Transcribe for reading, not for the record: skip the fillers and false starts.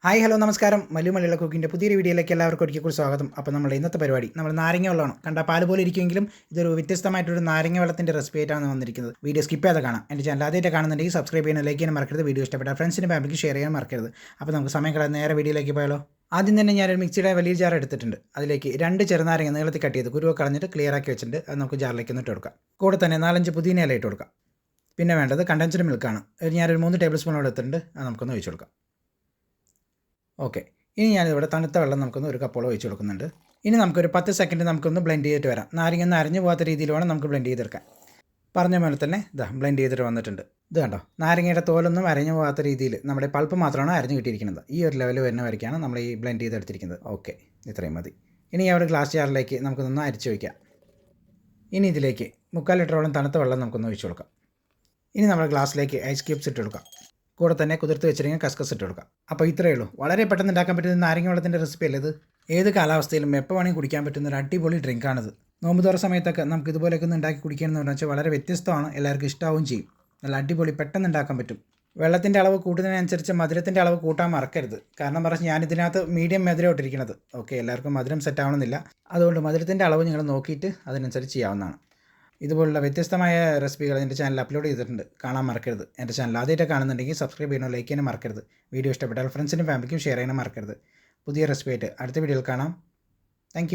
Hi hello നമസ്കാരം. മലയാള കുക്കിൻ്റെ പുതിയൊരു വീഡിയോയിലേക്ക് എല്ലാവർക്കും ഒരിക്കൽ സ്വാഗതം. അപ്പോൾ നമ്മൾ ഇന്നത്തെ പരിപാടി നമ്മൾ നാരങ്ങ വെള്ളമാണ്. കണ്ട പാല് പോലെ ഇരിക്കുമെങ്കിലും ഇതൊരു വ്യത്യസ്തമായിട്ടൊരു നാരങ്ങ വെള്ളത്തിൻ്റെ റെസിപ്പി ആയിട്ടാണ് വന്നിരിക്കുന്നത്. വീഡിയോ സ്കിപ്പ് ചെയ്യാതെ കാണാം. എൻ്റെ ചാനൽ ആദ്യമായിട്ട് കാണുന്നുണ്ടെങ്കിൽ സബ്സ്ക്രൈബ് ചെയ്യാൻ, ലൈക്ക് ചെയ്യാൻ മറക്കരുത്. വീഡിയോ ഇഷ്ടപ്പെട്ട ഫ്രണ്ട്സിൻ്റെ ഫാമിലിക്ക് ഷെയർ ചെയ്യാൻ മറക്കരുത്. അപ്പോൾ നമുക്ക് സമയം കളയാതെ നേരെ വീഡിയോയിലേക്ക് പോയാലോ. ആദ്യം തന്നെ ഞാനൊരു മിക്സിയുടെ വലിയ ജാർ എടുത്തിട്ടുണ്ട്. അതിലേക്ക് 2 ചെറുനാരങ്ങ നീളത്തിൽ കട്ട് ചെയ്ത് കുരുവൊക്കെ കളഞ്ഞിട്ട് ക്ലിയർ ആക്കി വെച്ചിട്ടുണ്ട്. അത് നമുക്ക് ജാറിലേക്ക് ഇട്ട് കൊടുക്കാം. കൂടെ തന്നെ 4-5 പുതിന ഇല ഇട്ട് കൊടുക്കാം. പിന്നെ വേണ്ടത് കണ്ടൻസ്ഡ് മിൽക്കാണ്. ഞാനൊരു 3 ടേബിൾ സ്പൂൺ എടുത്തിട്ടുണ്ട്. അത് നമുക്കൊന്ന് ഒഴിച്ച് കൊടുക്കാം. ഓക്കെ, ഇനി ഞാനിവിടെ തണുത്ത വെള്ളം നമുക്കൊന്ന് ഒരു കപ്പോളം ഒഴിച്ച് കൊടുക്കുന്നുണ്ട്. ഇനി നമുക്കൊരു 10 സെക്കൻഡ് നമുക്കൊന്ന് ബ്ലെൻഡ് ചെയ്തിട്ട് വരാം. നാരങ്ങ ഒന്ന് അരഞ്ഞു പോകാത്ത രീതിയിൽ വേണം നമുക്ക് ബ്ലെൻഡ് ചെയ്തെടുക്കാൻ. പറഞ്ഞ പോലെ തന്നെ ബ്ലെൻഡ് ചെയ്തിട്ട് വന്നിട്ടുണ്ട്. ഇത് കണ്ടോ, നാരങ്ങയുടെ തോലൊന്നും അരഞ്ഞു പോകാത്ത രീതിയിൽ നമ്മുടെ പൾപ്പ് മാത്രമാണ് അരഞ്ഞു കിട്ടിയിരിക്കുന്നത്. ഈ ഒരു ലെവൽ വരുന്ന വരയ്ക്കാണ് നമ്മൾ ഈ ബ്ലെൻഡ് ചെയ്തെടുത്തിരിക്കുന്നത്. ഓക്കെ, ഇത്രയും മതി. ഇനി ആ ഒരു ഗ്ലാസ് ജാറിലേക്ക് നമുക്കൊന്ന് അരിച്ച് വയ്ക്കാം. ഇനി ഇതിലേക്ക് 3/4 ലിറ്ററോളം തണുത്ത വെള്ളം നമുക്കൊന്ന് ഒഴിച്ച് കൊടുക്കാം. ഇനി നമ്മൾ ഗ്ലാസ്സിലേക്ക് ഐസ് ക്യൂബ്സ് ഇട്ട് കൊടുക്കാം. കൂടെ തന്നെ കുതിർത്ത് വെച്ചിരിക്കുന്ന കസ്കസ് ഇട്ട് കൊടുക്കാം. അപ്പോൾ ഇത്രയേ ഉള്ളൂ. വളരെ പെട്ടെന്ന് ഉണ്ടാക്കാൻ പറ്റുന്ന നാരങ്ങ വെള്ളത്തിൻ്റെ റെസിപ്പി അല്ലേ ഇത്. ഏത് കാലാവസ്ഥയിലും എപ്പോൾ വേണമെങ്കിൽ കുടിക്കാൻ പറ്റുന്ന ഒരു അടിപൊളി ഡ്രിങ്കാണിത്. നോമ്പ് തുറ സമയത്തൊക്കെ നമുക്ക് ഇതുപോലെയൊക്കെ ഒന്ന് ഉണ്ടാക്കി കുടിക്കുകയെന്ന് പറഞ്ഞാൽ വളരെ വ്യത്യസ്തമാണ്. എല്ലാവർക്കും ഇഷ്ടാവുകയും ചെയ്യും. നല്ല അടിപൊളി പെട്ടെന്ന് ഉണ്ടാക്കാൻ പറ്റും. വെള്ളത്തിൻ്റെ അളവ് കൂട്ടുന്നതിനനുസരിച്ച് മധുരത്തിൻ്റെ അളവ് കൂട്ടാൻ മറക്കരുത്. കാരണം പറഞ്ഞാൽ ഞാനിതിനകത്ത് മീഡിയം മധുരം ഇട്ടിരിക്കുന്നത്. ഓക്കെ, എല്ലാവർക്കും മധുരം സെറ്റ് ആവണമെന്നില്ല. അതുകൊണ്ട് മധുരത്തിൻ്റെ അളവ് നിങ്ങൾ നോക്കിയിട്ട് അതിനനുസരിച്ച് ചെയ്യാവുന്നതാണ്. ഇതുപോലുള്ള വ്യത്യസ്തമായ റെസിപ്പികൾ എൻ്റെ ചാനൽ അപ്ലോഡ് ചെയ്തിട്ടുണ്ട്. കാണാൻ മറക്കരുത്. എൻ്റെ ചാനൽ ആദ്യമായിട്ട് കാണുന്നുണ്ടെങ്കിൽ സബ്സ്ക്രൈബ് ചെയ്യണോ, ലൈക്ക് ചെയ്യാനും മറക്കരുത്. വീഡിയോ ഇഷ്ടപ്പെട്ടാൽ ഫ്രണ്ട്സിനും ഫാമിലിക്കും ഷെയർ ചെയ്യാനും മറക്കരുത്. പുതിയ റെസിപ്പി ആയിട്ട് അടുത്ത വീഡിയോയിൽ കാണാം. താങ്ക്